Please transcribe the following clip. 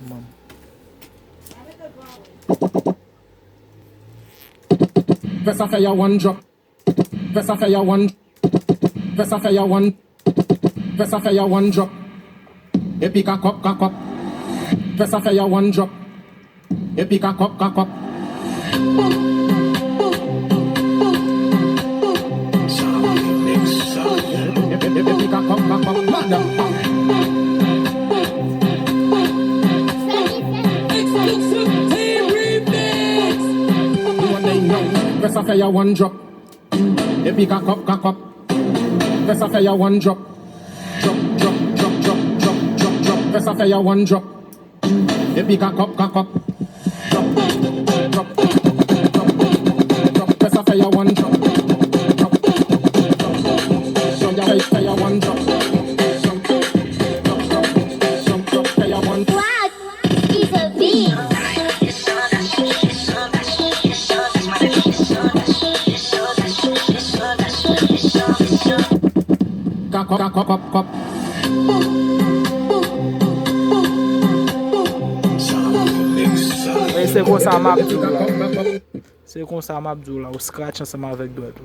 Mam. Press a fire one drop. Press a fire one. Press a fire one. Press a fire one drop. Epic a cup, cock up. Press a fire one drop. Epic a cup, cock up. Epic a cup, cock up. Mother. Press a fire one drop. Epic a cup, cock up. Press a fire one drop. Drop, drop, drop, drop, drop, drop, drop. Press a fire one drop. Epic a cup, cock up. Drop, drop, drop, drop. Press a fire one drop. Drop, drop, drop. Fire one drop. Drop, drop, drop, drop. Fire one. Wow, he's a beast. Cop. Se kon sa map djou la. Se kon sa map djou la. Ou scratch ansama avèk do eto.